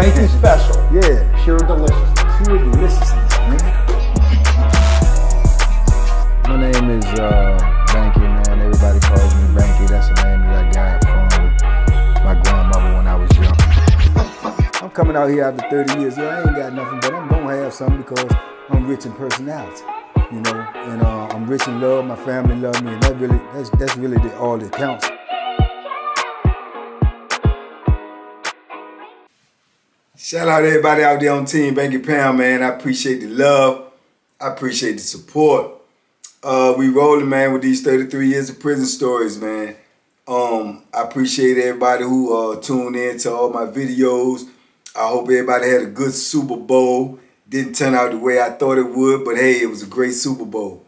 Banky special. Yeah. Pure deliciousness. Pure deliciousness, man. My name is Banky, man. Everybody calls me Banky. That's the name that I got from my grandmother when I was young. I'm coming out here after 30 years. Yeah, I ain't got nothing, but I'm gonna have something because I'm rich in personality, you know, and I'm rich in love. My family love me, and that's really all that counts. Shout out to everybody out there on Team Banky Pound, man. I appreciate the love. I appreciate the support. We rolling, man, with these 33 years of prison stories, man. I appreciate everybody who tuned in to all my videos. I hope everybody had a good Super Bowl. Didn't turn out the way I thought it would, but hey, it was a great Super Bowl.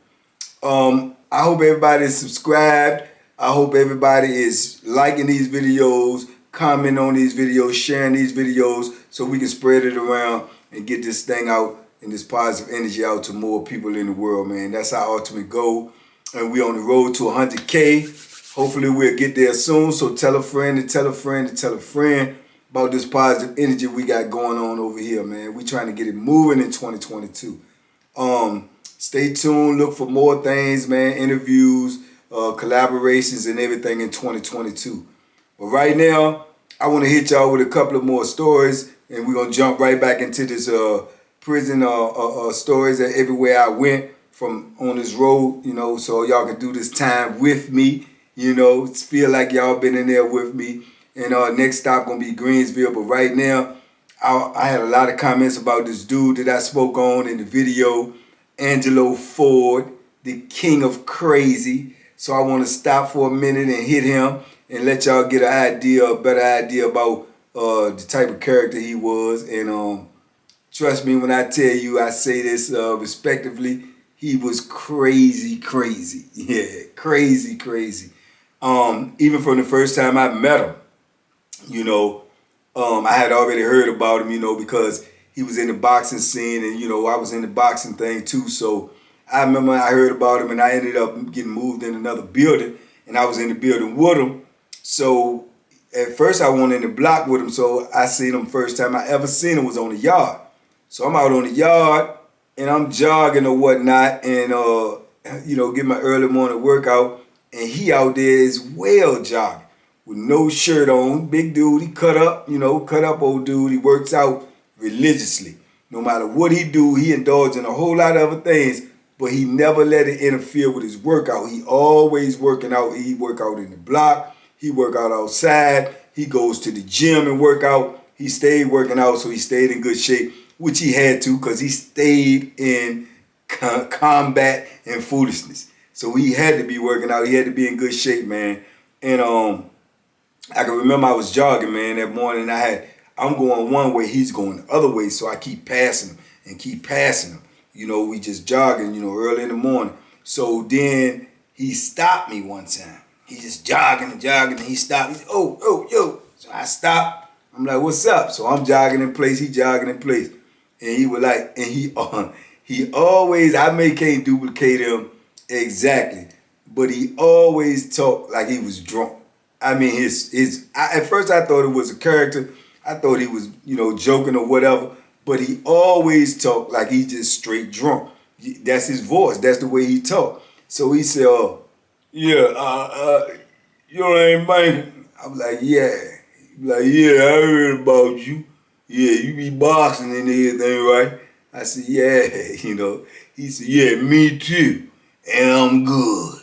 I hope everybody is subscribed. I hope everybody is liking these videos, commenting on these videos, sharing these videos so we can spread it around and get this thing out and this positive energy out to more people in the world, man. That's our ultimate goal. And we on the road to 100K. Hopefully we'll get there soon. So tell a friend to tell a friend to tell a friend about this positive energy we got going on over here, man. We trying to get it moving in 2022. Stay tuned. Look for more things, man. Interviews, collaborations, and everything in 2022. But right now, I want to hit y'all with a couple of more stories, and we're going to jump right back into this prison stories that everywhere I went from on this road, you know, so y'all can do this time with me, you know, feel like y'all been in there with me. And next stop going to be Greensville. But right now, I had a lot of comments about this dude that I spoke on in the video, Angelo Ford, the king of crazy. So I want to stop for a minute and hit him and let y'all get a better idea about the type of character he was. And trust me when I tell you, I say this respectively, he was crazy. Yeah, crazy. Even from the first time I met him, you know, I had already heard about him, you know, because he was in the boxing scene and, you know, I was in the boxing thing too. So I remember I heard about him and I ended up getting moved in another building and I was in the building with him. So at first I went in the block with him. So I seen him first time I ever seen him was on the yard. So I'm out on the yard and I'm jogging or whatnot and, you know, get my early morning workout. And he out there as well jogging with no shirt on. Big dude, he cut up old dude. He works out religiously. No matter what he do, he indulged in a whole lot of other things, but he never let it interfere with his workout. He always working out. He work out in the block. He work out outside. He goes to the gym and work out. He stayed working out, so he stayed in good shape, which he had to because he stayed in combat and foolishness. So he had to be working out. He had to be in good shape, man. And I can remember I was jogging, man, that morning. I'm going one way, he's going the other way. So I keep passing him. You know, we just jogging, you know, early in the morning. So then he stopped me one time. He just jogging, and he stopped. He said, oh, yo. So I stopped. I'm like, what's up? So I'm jogging in place, he jogging in place. And he was like, and he always, can't duplicate him exactly, but he always talked like he was drunk. I mean, at first I thought it was a character. I thought he was, you know, joking or whatever, but he always talked like he just straight drunk. That's his voice. That's the way he talked. So he said, you know, ain't banking. I was like, yeah. He was like, yeah, I heard about you. Yeah, you be boxing and everything, right? I said, yeah, you know. He said, yeah, me too. And I'm good.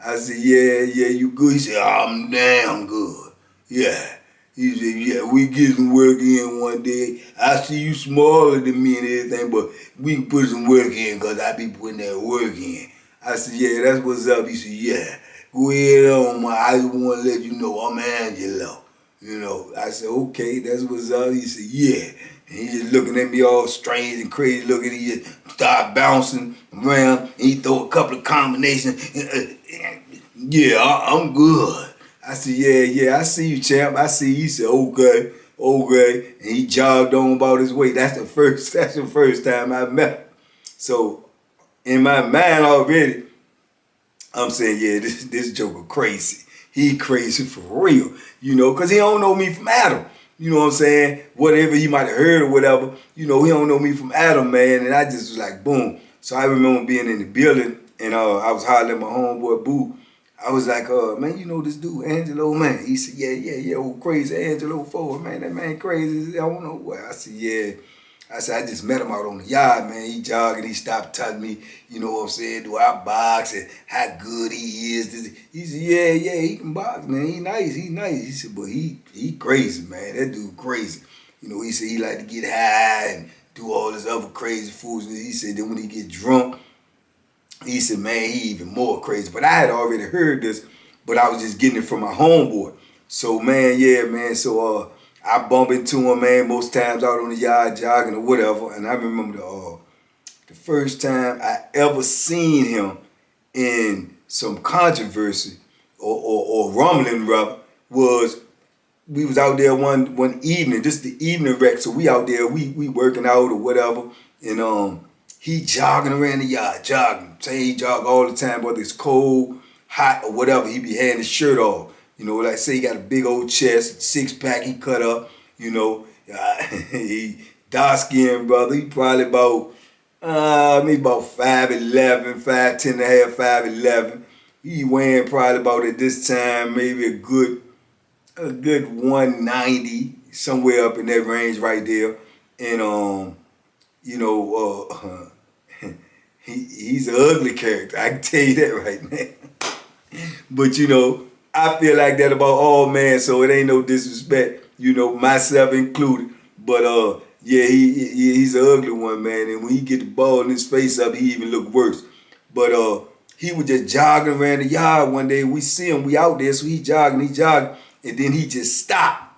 I said, yeah, you good? He said, I'm damn good. Yeah. He said, yeah, we get some work in one day. I see you smaller than me and everything, but we can put some work in because I be putting that work in. I said, yeah, that's what's up. He said, yeah, go ahead on, man. I just want to let you know I'm Angelo. You know, I said, okay, that's what's up. He said, yeah. And he just looking at me all strange and crazy looking. He just start bouncing around and he throw a couple of combinations. Yeah, I'm good. I said, yeah, I see you, champ. I see you. He said, okay. And he jogged on about his way. That's the first time I met him. So in my mind already, I'm saying, yeah, this joker crazy. He crazy for real, you know, because he don't know me from Adam. you know what I'm saying, whatever he might have heard or whatever, you know, he don't know me from Adam, man, and I just was like, boom. So I remember being in the building, and I was hollering at my homeboy, Boo. I was like, man, you know this dude, Angelo, man. He said, yeah, old crazy Angelo Ford, man, that man crazy, I don't know what. I said, yeah. I said, I just met him out on the yard, man. He jogging, he stopped telling me, you know what I'm saying, do I box and how good he is. He said, yeah, he can box, man. He nice. He said, but he crazy, man. That dude crazy. You know, he said he like to get high and do all this other crazy foolishness. He said then when he get drunk, he said, man, he even more crazy. But I had already heard this, but I was just getting it from my homeboy. So, man, yeah, man. So, I bump into him, man, most times out on the yard jogging or whatever. And I remember the first time I ever seen him in some controversy or rumbling, rather, was we was out there one evening, just the evening rec. So we out there, we working out or whatever. And he jogging around the yard, jogging. Say he jog all the time, whether it's cold, hot, or whatever. He be having his shirt off. You know, like say he got a big old chest, 6-pack he cut up, you know. He dark-skinned brother. He probably about, maybe about 5'11", 5'10 and a half, 5'11". He weighing probably about at this time, maybe a good 190, somewhere up in that range right there. And, you know, he's an ugly character. I can tell you that right now. But, you know, I feel like that about all men, so it ain't no disrespect, you know, myself included. But yeah, he's an ugly one, man. And when he get the ball in his face up, he even look worse. But he was just jogging around the yard one day. We see him, we out there, so he jogging, and then he just stopped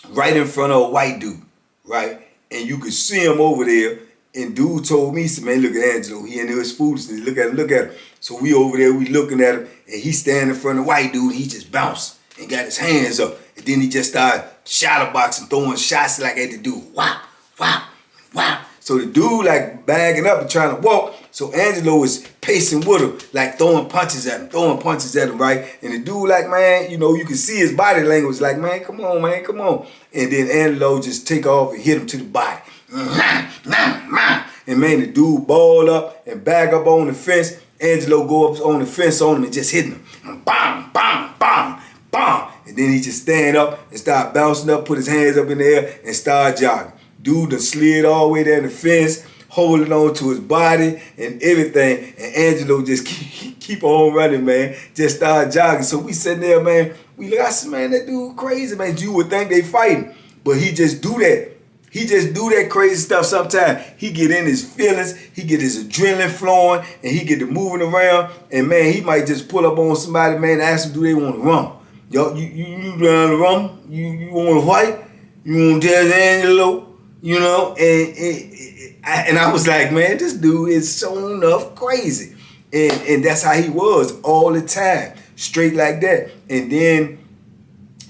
right in front of a white dude, right? And you could see him over there. And dude told me, he said, man, look at Angelo. He into his foolishness. Look at him. So we over there, we looking at him, and he standing in front of the white dude. He just bounced and got his hands up. And then he just started shadow boxing, throwing shots like at the dude. Wow, wow, wow. So the dude like bagging up and trying to walk. So Angelo is pacing with him, like throwing punches at him, right? And the dude like, man, you know, you can see his body language like, man, come on, man, come on. And then Angelo just take off and hit him to the body. And man, the dude balled up and back up on the fence. Angelo go up on the fence on him and just hitting him. Bang, bang, bang, bang. And then he just stand up and start bouncing up, put his hands up in the air and start jogging. Dude done slid all the way down the fence, holding on to his body and everything. And Angelo just keep on running, man. Just start jogging. So we sitting there, man. We look, I said, man, that dude crazy, man. You would think they fighting. But he just do that. He just do that crazy stuff sometimes. He get in his feelings, he get his adrenaline flowing, and he get to moving around. And man, he might just pull up on somebody, man, and ask them, do they want to run? Yo, you down to run? You want to fight? You want to tell Angelo? You know? And I was like, man, this dude is so enough crazy. And that's how he was all the time, straight like that. And then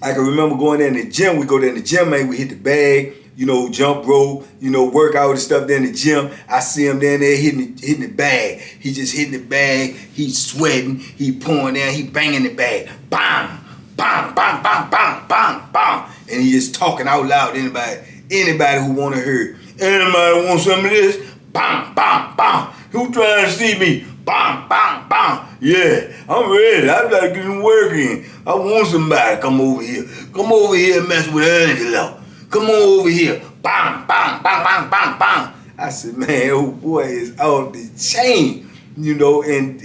I can remember going there in the gym. We go there in the gym, man, we hit the bag. You know, jump rope, you know, work out and stuff there in the gym. I see him down there hitting the bag. He just hitting the bag. He's sweating. He pouring down. He banging the bag. Bang, bang, bang, bang, bang, bang, bang. And he just talking out loud to anybody who want to hear. Anybody want some of this? Bang, bang, bang. Who trying to see me? Bang, bang, bang. Yeah, I'm ready. I gotta get some work in. I want somebody to come over here. Come over here and mess with Angelo. Come on over here. Bang, bang, bang, bang, bang, bang. I said, man, old boy is off the chain. You know, and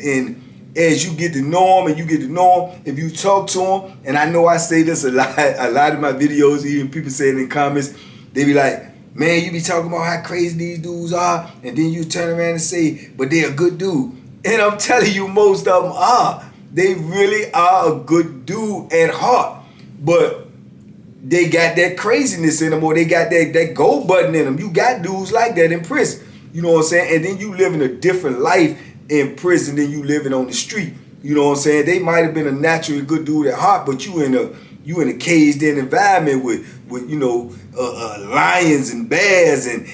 as you get to know him if you talk to him, and I know I say this a lot of my videos, even people say it in comments, they be like, man, you be talking about how crazy these dudes are, and then you turn around and say, but they're a good dude. And I'm telling you, most of them are. They really are a good dude at heart. But they got that craziness in them, or they got that go button in them. You got dudes like that in prison. You know what I'm saying? And then you living a different life in prison than you living on the street. You know what I'm saying? They might have been a naturally good dude at heart, but you in a caged in environment with you know lions and bears and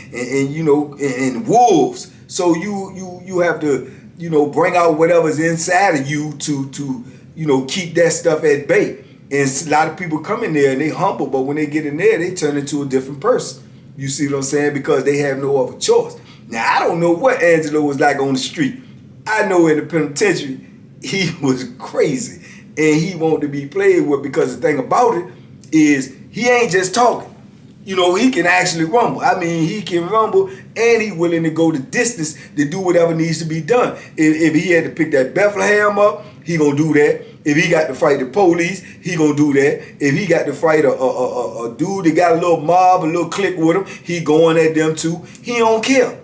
you know and wolves. So you have to, you know, bring out whatever's inside of you to you know keep that stuff at bay. And a lot of people come in there and they humble, but when they get in there, they turn into a different person. You see what I'm saying? Because they have no other choice. Now, I don't know what Angelo was like on the street. I know in the penitentiary, he was crazy. And he wanted to be played with, because the thing about it is he ain't just talking. You know, he can actually rumble. I mean, he can rumble, and he willing to go the distance to do whatever needs to be done. If he had to pick that Bethlehem up, he gonna do that. If he got to fight the police, he gonna do that. If he got to fight a dude that got a little mob, a little clique with him, he going at them too. He don't care.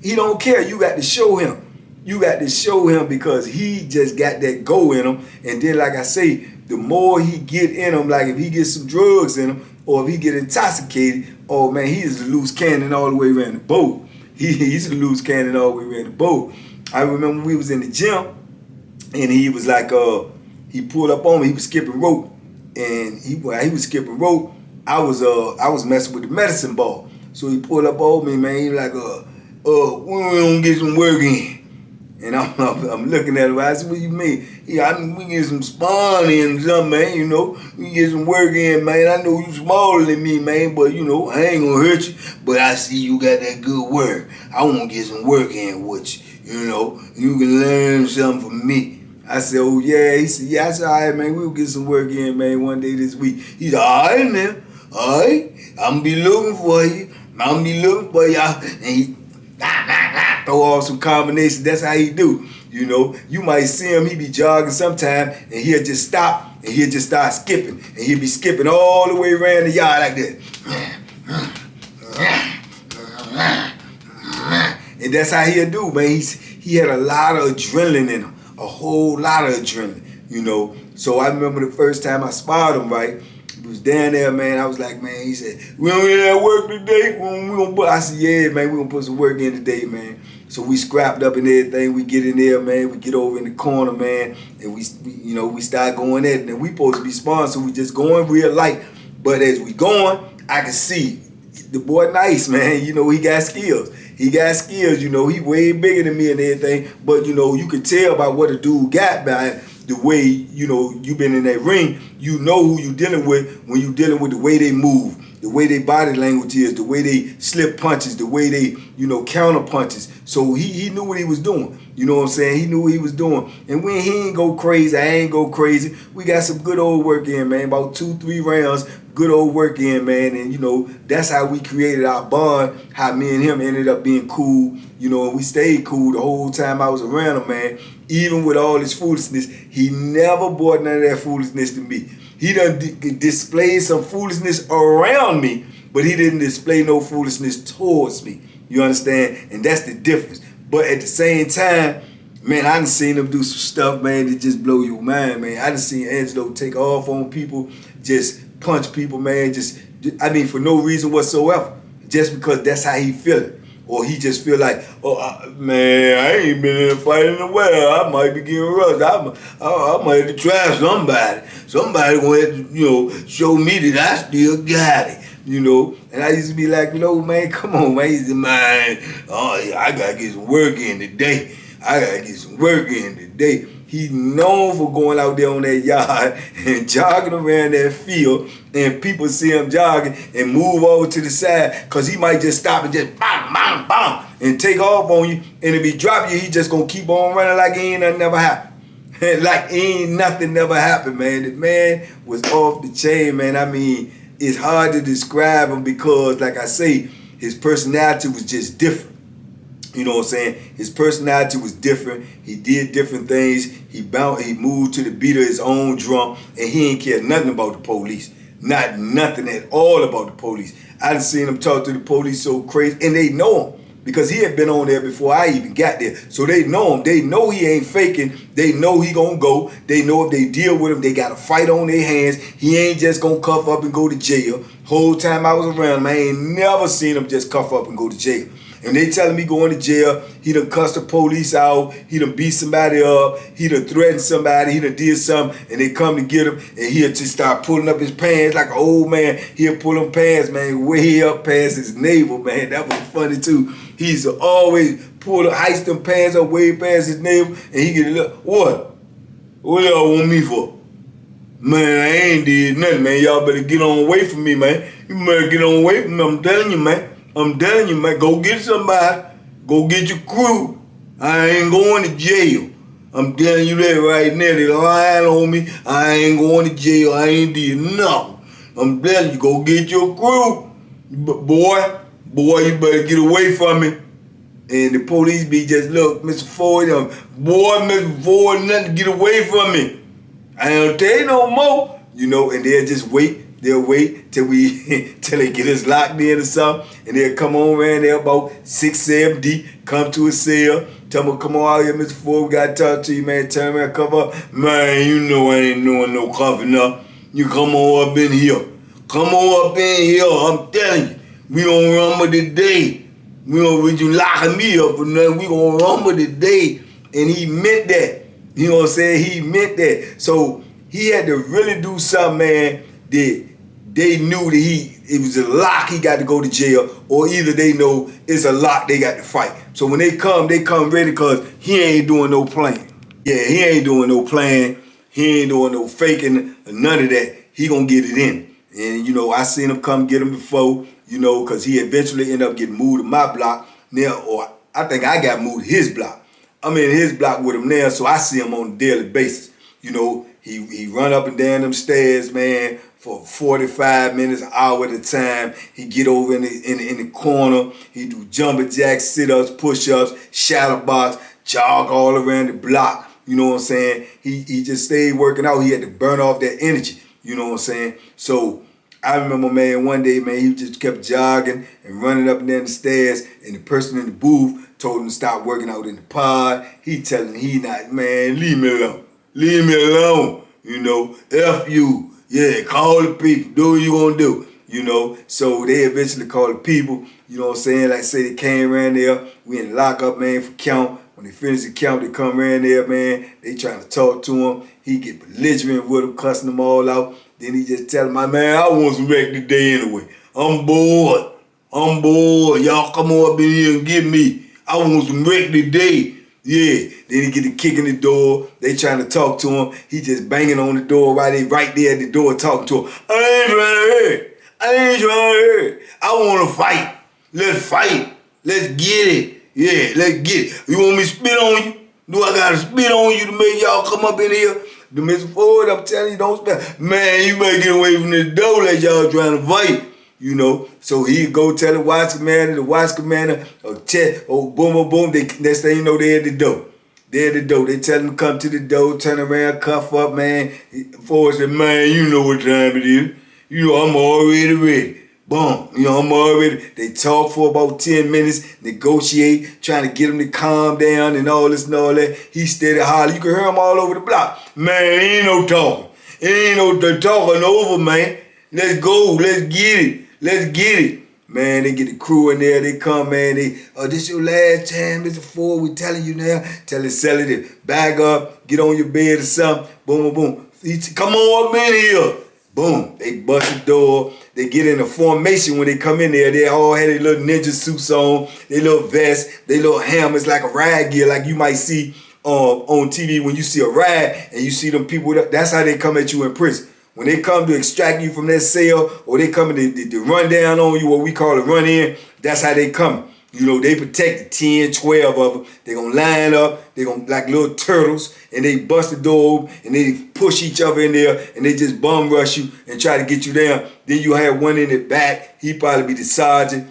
He don't care. You got to show him. You got to show him, because he just got that go in him. And then, like I say, the more he get in him, like if he gets some drugs in him, or if he get intoxicated, oh man, he's a loose cannon all the way around the boat. He's a loose cannon all the way around the boat. I remember we was in the gym, and he was like, he pulled up on me. He was skipping rope, and while he was skipping rope, I was messing with the medicine ball. So he pulled up on me, man. He was like, when we gonna get some work in? And I'm looking at him. I said, what you mean? Yeah, I mean, we get some spawn in or something, man, you know. We get some work in, man. I know you smaller than me, man, but, you know, I ain't gonna hurt you. But I see you got that good work. I want to get some work in with you, you know. You can learn something from me. I said, oh, yeah. He said, yeah. I said, all right, man, we'll get some work in, man, one day this week. He said, all right, man. All right. I'm going to be looking for you. I'm going to be looking for y'all. And he throw off some combinations. That's how he do. You know, you might see him, he be jogging sometime, and he'll just stop, and he'll just start skipping. And he'll be skipping all the way around the yard like that. And that's how he'll do, man. He had a lot of adrenaline in him. A whole lot of adrenaline, you know. So I remember the first time I spotted him, right? He was down there, man. I was like, man, he said, we don't get that work today. I said, yeah, man, we gonna put some work in today, man. So we scrapped up and everything. We get in there, man. We get over in the corner, man, and we start going at it. And we supposed to be sparring, so we just going real light. But as we going, I can see the boy nice, man. You know, he got skills. He got skills, you know. He way bigger than me and everything. But, you know, you could tell by what a dude got by the way, you know, you been in that ring. You know who you dealing with when you dealing with the way they move, the way their body language is, the way they slip punches, the way they, you know, counter punches. So he knew what he was doing. You know what I'm saying? He knew what he was doing. And when he ain't go crazy, I ain't go crazy. We got some good old work in, man. About 2-3 rounds, good old work in, man. And, you know, that's how we created our bond, how me and him ended up being cool. You know, and we stayed cool the whole time I was around him, man. Even with all his foolishness, he never brought none of that foolishness to me. He done displayed some foolishness around me, but he didn't display no foolishness towards me. You understand? And that's the difference. But at the same time, man, I done seen him do some stuff, man, that just blow your mind, man. I done seen Angelo take off on people, just punch people, man, for no reason whatsoever. Just because that's how he feel it. Or he just feel like, man, I ain't been in a fight in a while. I might be getting rushed. I might have to try somebody. Somebody gonna have to, you know, show me that I still got it. You know, and I used to be like, no, man, come on, man. He said, man, I gotta get some work in today. He's known for going out there on that yard and jogging around that field, and people see him jogging and move over to the side, because he might just stop and just bam, bam, bam, and take off on you. And if he drop you, he just gonna keep on running like ain't nothing never happened. Like ain't nothing never happened, man. The man was off the chain, man. I mean, it's hard to describe him because, like I say, his personality was just different. You know what I'm saying? His personality was different. He did different things. He moved to the beat of his own drum, and he ain't care nothing about the police. Not nothing at all about the police. I done seen him talk to the police so crazy, and they know him because he had been on there before I even got there. So they know him. They know he ain't faking. They know he gonna go. They know if they deal with him, they got a fight on their hands. He ain't just gonna cuff up and go to jail. Whole time I was around him, I ain't never seen him just cuff up and go to jail. And they telling me going to jail, he done cussed the police out, he done beat somebody up, he done threatened somebody, he done did something, and they come to get him, and he'll just start pulling up his pants like an old man. He'll pull them pants, man, way up past his navel, man. That was funny too. He used to always heist them pants up way past his navel, and he get a look, what? What y'all want me for? Man, I ain't did nothing, man. Y'all better get on away from me, man. You better get on away from me. I'm telling you, man. I'm telling you, man. Go get somebody. Go get your crew. I ain't going to jail. I'm telling you that right now. They lying on me. I ain't going to jail. I ain't did nothing. I'm telling you, go get your crew. Boy, you better get away from me. And the police be just, look, Mr. Ford, Mr. Ford, nothing, get away from me. I don't tell you no more, and they'll just wait. They'll wait till they get us locked in or something, and they'll come on around there about 6, 7 deep, come to a cell, tell them, come on out here, Mr. Ford, we gotta talk to you, man. Turn around, cover up. Man, you know I ain't doing no covering up. You come on up in here. Come on up in here, I'm telling you. We gonna rumble today. When you locking me up or nothing, we gonna rumble today. And he meant that. You know what I'm saying? He meant that. So he had to really do something, man, that they knew that it was a lock, he got to go to jail, or either they know it's a lock, they got to fight. So when they come ready because he ain't doing no playing. Yeah, he ain't doing no playing. He ain't doing no faking, none of that. He gonna get it in. And, I seen him come get him before, because he eventually ended up getting moved to my block now, or I think I got moved to his block. I'm in his block with him now, so I see him on a daily basis. He run up and down them stairs, man, for 45 minutes, an hour at a time. He get over in the corner. He do jumping jacks, sit-ups, push-ups, shadow box, jog all around the block. You know what I'm saying? He just stayed working out. He had to burn off that energy. You know what I'm saying? So I remember, man, one day, man, he just kept jogging and running up and down the stairs, and the person in the booth told him to stop working out in the pod. He telling he not, man, leave me alone. Leave me alone. F you. Yeah, call the people. Do what you gonna do. So they eventually called the people, you know what I'm saying? Like say they came around there, we in lockup, man, for count. When they finish the count, they come around there, man, they trying to talk to him. He get belligerent with them, cussing them all out. Then he just tell him, man, I want some wreck today anyway. I'm bored. Y'all come on up in here and get me. I want some wreck today. Yeah. Then he get the kick in the door. They trying to talk to him. He just banging on the door right there at the door talking to him. I ain't trying to hurt. I want to fight. Let's fight. Let's get it. Yeah, let's get it. You want me to spit on you? Do I got to spit on you to make y'all come up in here? The Mr. Ford, I'm telling you, don't spit. Man, you better get away from the door like y'all trying to fight. So he'd go tell the watch commander, or check, boom, boom, boom. Next thing you know, they at the door. They tell him to come to the door, turn around, cuff up, man. Ford said, man, you know what time it is. I'm already ready. Boom, I'm already. They talk for about 10 minutes, negotiate, trying to get him to calm down and all this and all that. He steady hollering. You can hear him all over the block. Man, ain't no talking. Ain't no talking over, man. Let's go. Let's get it. Man, they get the crew in there. They come, man. This your last time, Mr. Ford. We telling you now. Tell the seller to bag up, get on your bed or something. Boom, boom, boom. Come on up in here. Boom. They bust the door. They get in a formation when they come in there. They all had their little ninja suits on, their little vests, their little helmets like a ride gear, like you might see on TV when you see a ride and you see them people. That's how they come at you in prison. When they come to extract you from that cell, or they come to run down on you, what we call a run in, that's how they come. They protect the 10, 12 of them. They gonna line up, they gonna like little turtles, and they bust the door open, and they push each other in there, and they just bum rush you and try to get you down. Then you have one in the back, he probably be the sergeant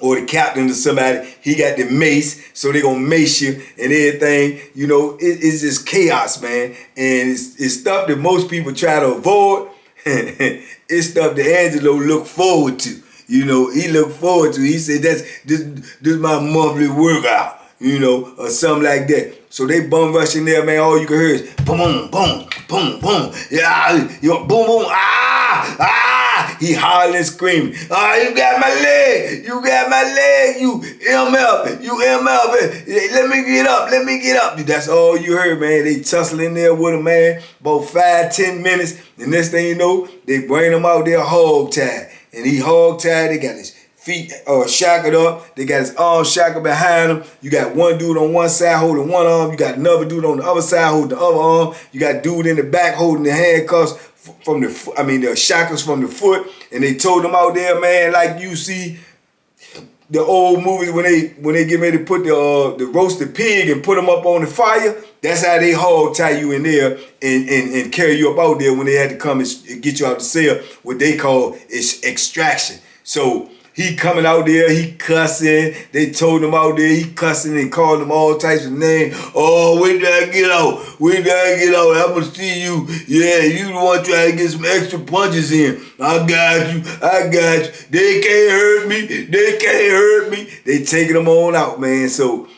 or the captain or somebody. He got the mace, so they gonna mace you and everything. It's just chaos, man. And it's stuff that most people try to avoid. It's stuff that Angelo look forward to. He looked forward to. He said, this my monthly workout, or something like that. So they bum rushing there, man. All you can hear is boom, boom, boom, boom, boom. Yeah, boom, boom, He hollering, screaming. You got my leg. You MF. Let me get up. That's all you heard, man. They tussling there with him, man. About 5-10 minutes. The next thing you know, they bring him out there hog tied. And he hog tied, they got his feet shackled up. They got his arms shackled behind him. You got one dude on one side holding one arm. You got another dude on the other side holding the other arm. You got dude in the back holding the handcuffs from the shackles from the foot. And they told him out there, man, like you see the old movies when they get ready to put the roasted pig and put them up on the fire. That's how they hog tie you in there and carry you up out there when they had to come and get you out the cell. What they call is extraction. So he coming out there, he cussing. They told him out there, he cussing and calling them all types of names. Oh, when did I get out? When did I get out? I'm gonna see you. Yeah, you the one trying to get some extra punches in. I got you. They can't hurt me. They taking them on out, man. So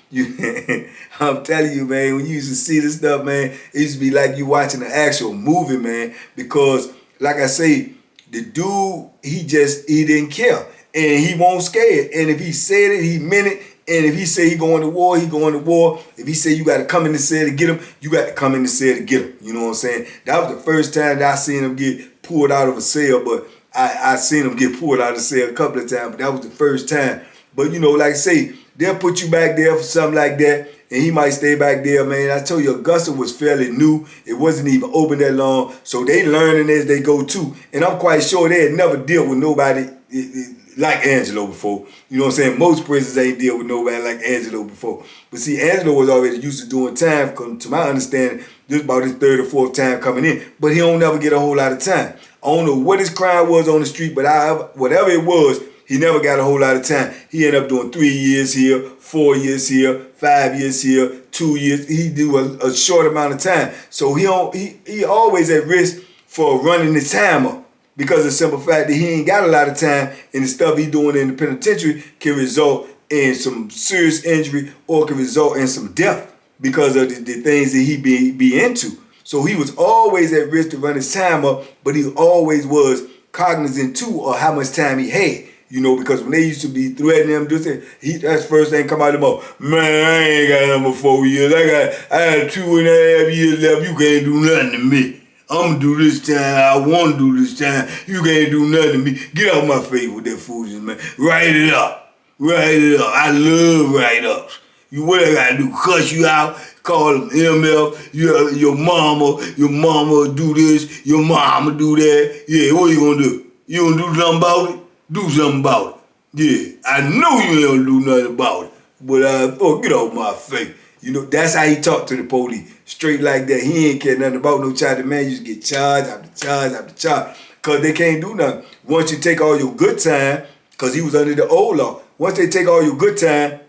I'm telling you, man, when you used to see this stuff, man, it used to be like you watching an actual movie, man. Because, like I say, the dude, he didn't care. And he won't scared. And if he said it, he meant it. And if he say he going to war, he going to war. If he say you got to come in the cell to get him, you got to come in the cell to get him. You know what I'm saying? That was the first time that I seen him get pulled out of a cell. But I seen him get pulled out of the cell a couple of times. But that was the first time. But, you know, like I say, they'll put you back there for something like that. And he might stay back there, man. I told you, Augusta was fairly new. It wasn't even open that long. So they learning as they go too. And I'm quite sure they had never dealt with nobody like Angelo before. You know what I'm saying? Most prisons ain't deal with nobody like Angelo before. But see, Angelo was already used to doing time. To my understanding, this is about his third or fourth time coming in. But he don't never get a whole lot of time. I don't know what his crime was on the street, but whatever it was, he never got a whole lot of time. He ended up doing 3 years here, 4 years here, 5 years here, 2 years. He do a short amount of time. So he always at risk for running his time up. Because of the simple fact that he ain't got a lot of time and the stuff he doing in the penitentiary can result in some serious injury or can result in some death because of the things that he be into. So he was always at risk to run his time up, but he always was cognizant too of how much time he had. You know, because when they used to be threatening him, that's the first thing come out of the mouth. Man, I ain't got number 4 years. I had 2.5 years left. You can't do nothing to me. I'm gonna do this time. I want to do this time. You can't do nothing to me. Get out my face with that foolishness, man. Write it up. I love write-ups. What I gotta do? Cuss you out? Call them MF. Your mama do this. Your mama do that. Yeah, what you gonna do? You gonna do something about it? Do something about it. Yeah, I know you ain't gonna do nothing about it. But get off my face. You know, that's how he talked to the police. Straight like that. He ain't care nothing about no charge. The man used to get charged after charge after charge. Because they can't do nothing. Once you take all your good time, because he was under the old law, once they take all your good time,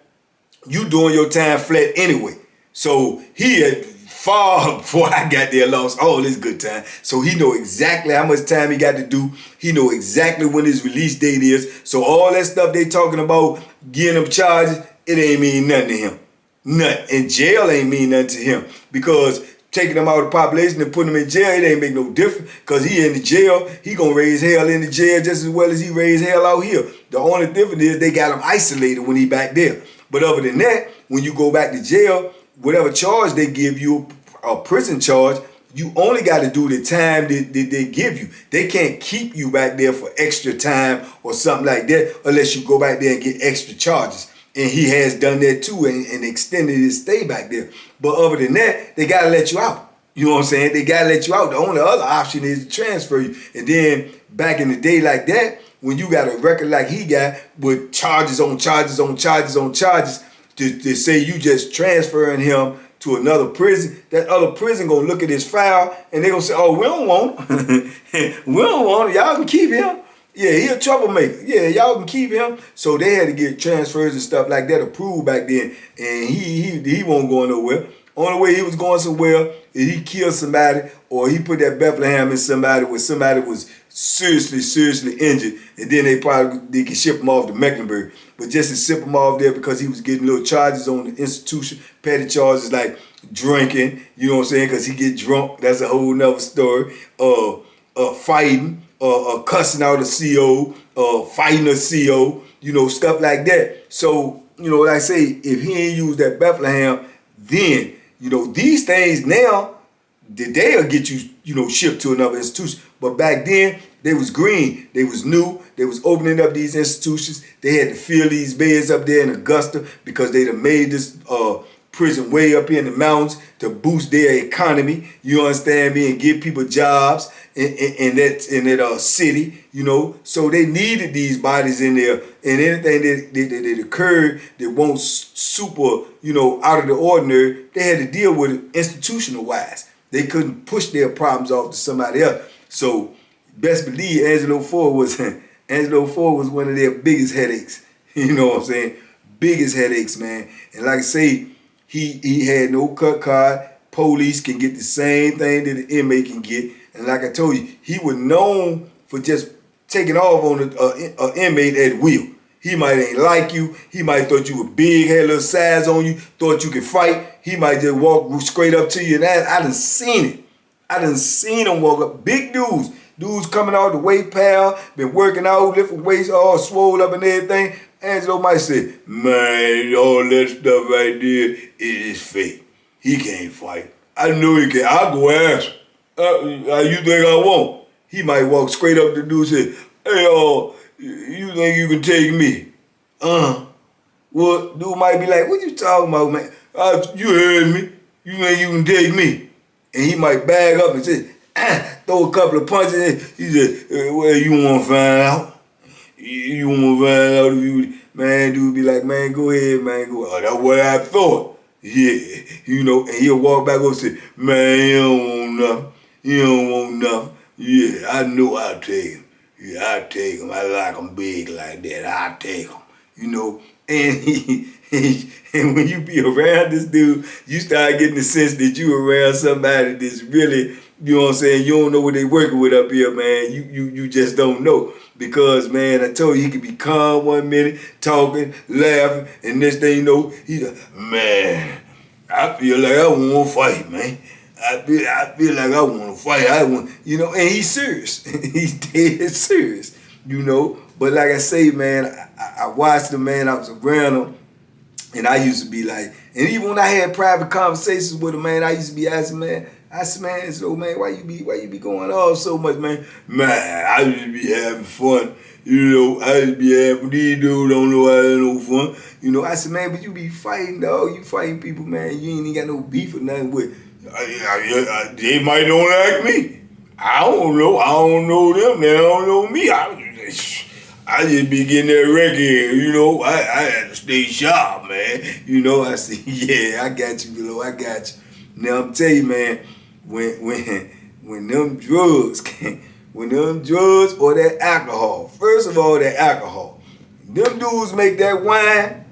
you doing your time flat anyway. So he had far before I got there lost all his good time. So he know exactly how much time he got to do. He know exactly when his release date is. So all that stuff they talking about, getting him charges, it ain't mean nothing to him. Nothing. And jail ain't mean nothing to him because taking him out of the population and putting him in jail, it ain't make no difference because he in the jail, he gonna raise hell in the jail just as well as he raised hell out here. The only difference is they got him isolated when he back there. But other than that, when you go back to jail, whatever charge they give you, a prison charge, you only got to do the time that they give you. They can't keep you back there for extra time or something like that unless you go back there and get extra charges. And he has done that too and extended his stay back there. But other than that, they got to let you out. You know what I'm saying? They got to let you out. The only other option is to transfer you. And then back in the day like that, when you got a record like he got with charges on charges on charges on charges, to say you just transferring him to another prison, that other prison gonna look at his file and they gonna say, oh, we don't want him. We don't want him. Y'all can keep him. Yeah, he a troublemaker. Yeah, y'all can keep him. So they had to get transfers and stuff like that approved back then. And he wasn't going nowhere. Only way he was going somewhere is he killed somebody or he put that Bethlehem in somebody where somebody was seriously injured. And then they can ship him off to Mecklenburg. But just to ship him off there because he was getting little charges on the institution, petty charges like drinking, you know what I'm saying, because he get drunk. That's a whole nother story. Fighting. Cussing out a CO, fighting a CO, you know, stuff like that. So, you know, like I say, if he ain't used that Bethlehem, then, you know, these things now, they'll get you, you know, shipped to another institution. But back then, They was green. They was new. They was opening up these institutions. They had to fill these beds up there in Augusta because they done made this prison way up here in the mountains to boost their economy. You understand me? And give people jobs in that city. You know, so they needed these bodies in there. And anything that occurred that won't super, you know, out of the ordinary, they had to deal with it institutional wise. They couldn't push their problems off to somebody else. So best believe Angelo Ford was one of their biggest headaches. You know what I'm saying? Biggest headaches, man. And like I say, he had no cut card. Police can get the same thing that the inmate can get. And like I told you, he was known for just taking off on an inmate at will. He might ain't like you. He might thought you were big, had a little size on you, thought you could fight. He might just walk straight up to you. And I done seen it. I done seen him walk up. Big dudes. Dudes coming out the weight pal, been working out, lifting weights, all swole up and everything. Angelo might say, man, all that stuff right there is fake. He can't fight. I know he can. I'll go ask him. You think I won't? He might walk straight up to the dude and say, hey, you think you can take me? Well, dude might be like, what you talking about, man? You heard me. You think you can take me? And he might bag up and say, throw a couple of punches in. He said, well, you want to find out? You want to find out if you... Man, dude be like, man, go ahead, man. Go. Oh, that's what I thought. Yeah, you know, and he'll walk back over and say, man, you don't want nothing. You don't want nothing. Yeah, I know I'll take him. Yeah, I'll take him. I like him big like that. I'll take him. You know, and and when you be around this dude, you start getting the sense that you around somebody that's really, you know what I'm saying, you don't know what they working with up here, man. You just don't know. Because, man, I told you, he could be calm one minute, talking, laughing, and next thing you know, he's like, man, I feel like I want to fight, man. I feel like I want to fight. You know, and he's serious. He's dead serious, you know. But like I say, man, I watched him, man. I was around him, and I used to be like, and even when I had private conversations with him, man, I used to be asking, man, I said, man, so man, why you be going off so much, man? Man, I just be having fun. You know, I just be having, these dudes don't know I have no fun. You know, I said, man, but you be fighting, dog. You fighting people, man. You ain't even got no beef or nothing with. They might don't like me. I don't know. I don't know them. They don't know me. I just be getting that record, you know. I had to stay sharp, man. You know, I said, yeah, I got you, Below. I got you. Now, I'm telling you, man, when them drugs or that alcohol, first of all, that alcohol, them dudes make that wine,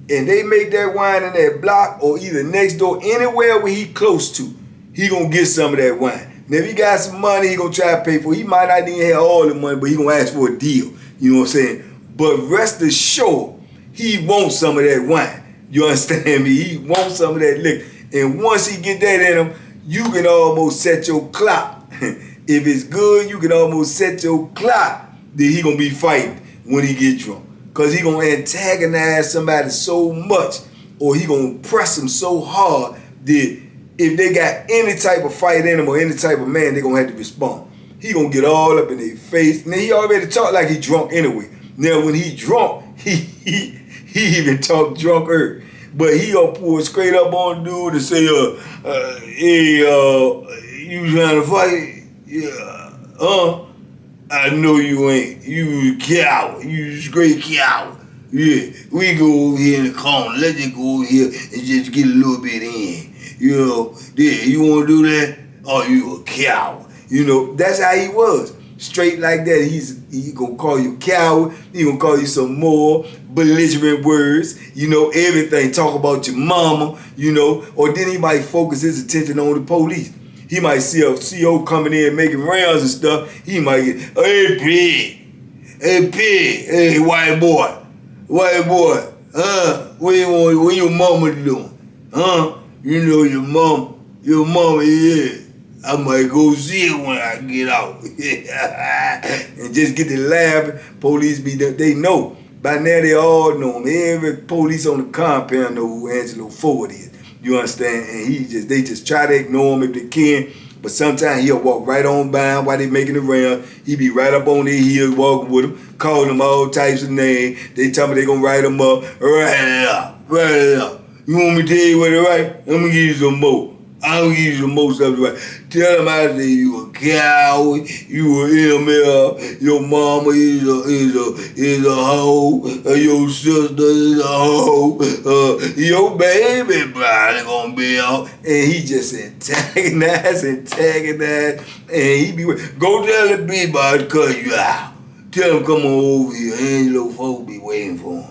and they make that wine in that block or either next door, anywhere where he close to, he gonna get some of that wine. Now, if he got some money, he gonna try to pay for it. He might not even have all the money, but he gonna ask for a deal. You know what I'm saying? But rest assured, he wants some of that wine. You understand me? He wants some of that liquor. And once he get that in him, you can almost set your clock. If it's good, you can almost set your clock that he gonna be fighting when he get drunk. Cause he gonna antagonize somebody so much, or he gonna press them so hard that if they got any type of fight in him or any type of man, they gonna have to respond. He gonna get all up in their face. Now he already talk like he drunk anyway. Now when he drunk, he even talk drunker. But he gonna pull straight up on dude and say, hey, you trying to fight? Yeah. I know you ain't. You a coward. You a straight coward. Yeah. We go over here in the corner. Let's just go over here and just get a little bit in. You know, yeah, you wanna do that? Oh, you a coward. You know, that's how he was. Straight like that. He gonna call you coward. He gonna call you some more belligerent words. You know, everything. Talk about your mama. You know, or then he might focus his attention on the police. He might see a CO coming in making rounds and stuff. He might get, hey pig, hey white boy, what your mama doing? You know your mama, yeah. I might go see it when I get out. And just get to laughing. Police they know. By now they all know him. Every police on the compound know who Angelo Ford is. You understand? And they just try to ignore him if they can. But sometimes he'll walk right on by while they making the round. He be right up on their heels walking with them, calling them all types of names. They tell me they gonna write them up. Write it up. You want me to tell you what to write? I'm gonna give you some more. I'm gonna give you some more stuff to write. Tell them I say you a coward, you a ML, your mama is a hoe, your sister is a hoe, your baby probably gonna be out. And he just antagonizing, and he be go tell the people to cut you out. Tell him come on over here, Angelo folks be waiting for him.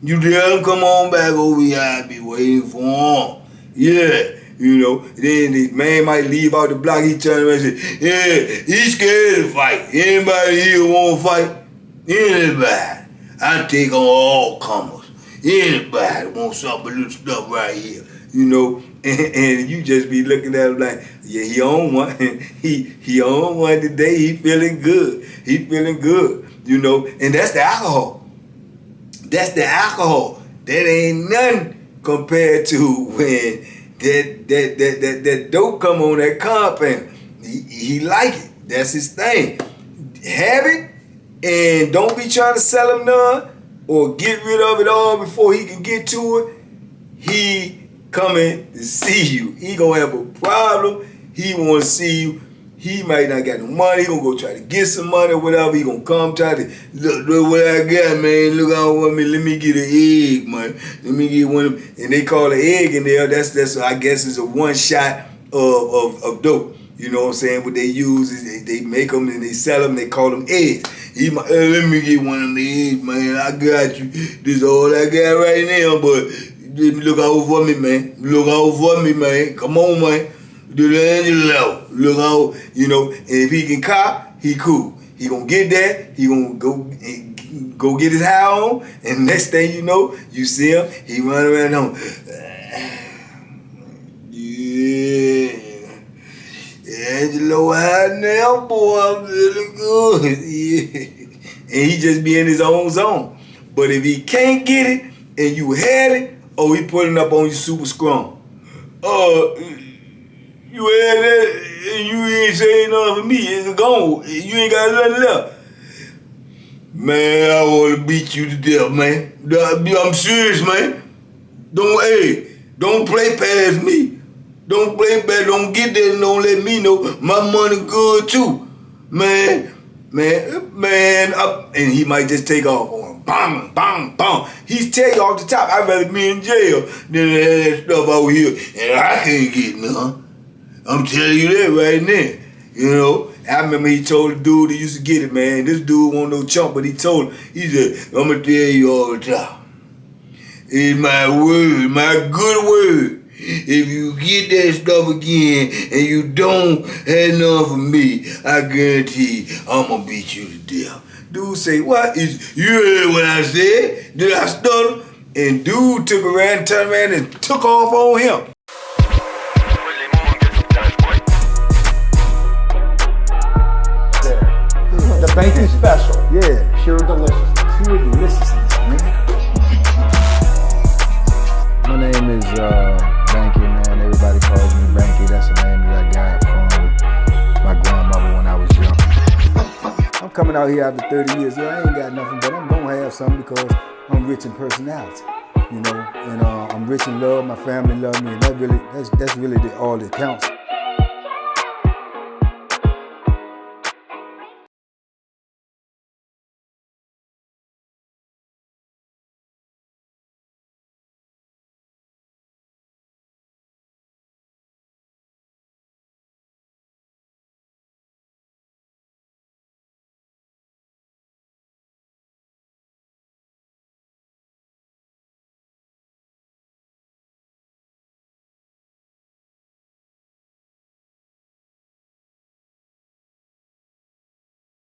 You tell him come on back over here, I be waiting for him. Yeah. You know, then the man might leave out the block, he turn around and say, yeah, he's scared to fight. Anybody here want to fight? Anybody. I take on all comers. Anybody want some of this stuff right here. You know, and you just be looking at him like, yeah, he on one. he on one today, he feeling good. He feeling good, you know, and that's the alcohol. That's the alcohol. That ain't nothing compared to when that dope come on that compound. He like it. That's his thing. Have it and don't be trying to sell him none or get rid of it all before he can get to it. He coming to see you. He gonna have a problem. He wanna see you. He might not got no money. He gonna go try to get some money or whatever. He gonna come try to look what I got, man. Look out for me. Let me get an egg, man. Let me get one of them. And they call an egg in there. That's I guess is a one shot of dope. You know what I'm saying? What they use is they make them and they sell them. They call them eggs. He might, let me get one of them eggs, man. I got you. This is all I got right now, but look out for me, man. Look out for me, man. Come on, man. Do the Angelo. Look out, you know, and if he can cop, he cool. He gonna get that, he gonna go get his high on, and next thing you know, you see him, he run around home. Yeah. Angelo high now, boy, I'm feeling good. Yeah. And he just be in his own zone. But if he can't get it, and you had it, oh, he pulling up on you super strong. You had that, and you ain't saying nothing for me. It's gone. You ain't got nothing left. Man, I want to beat you to death, man. I'm serious, man. Don't play past me. Don't play past, don't get there and don't let me know my money good too. Man. And he might just take off on him. Bang, bang, bang. He's tell you off the top, I'd rather be in jail than that stuff out here. And I can't get none. I'm telling you that right now. You know, I remember he told the dude that used to get it, man. This dude wasn't no chump, but he told him, he said, I'm going to tell you all the time. It's my word, my good word. If you get that stuff again and you don't have none for me, I guarantee I'm going to beat you to death. Dude say, what? You heard what I said? Did I stutter? And dude took around, turned around and took off on him. The bacon special. Yeah. Pure deliciousness. Pure deliciousness, man. My name is Banky, man. Everybody calls me Banky. That's the name that I got from my grandmother when I was young. I'm coming out here after 30 years. Yeah, I ain't got nothing, but I'm gonna have something because I'm rich in personality, you know, and I'm rich in love. My family love me, and that's really all that counts.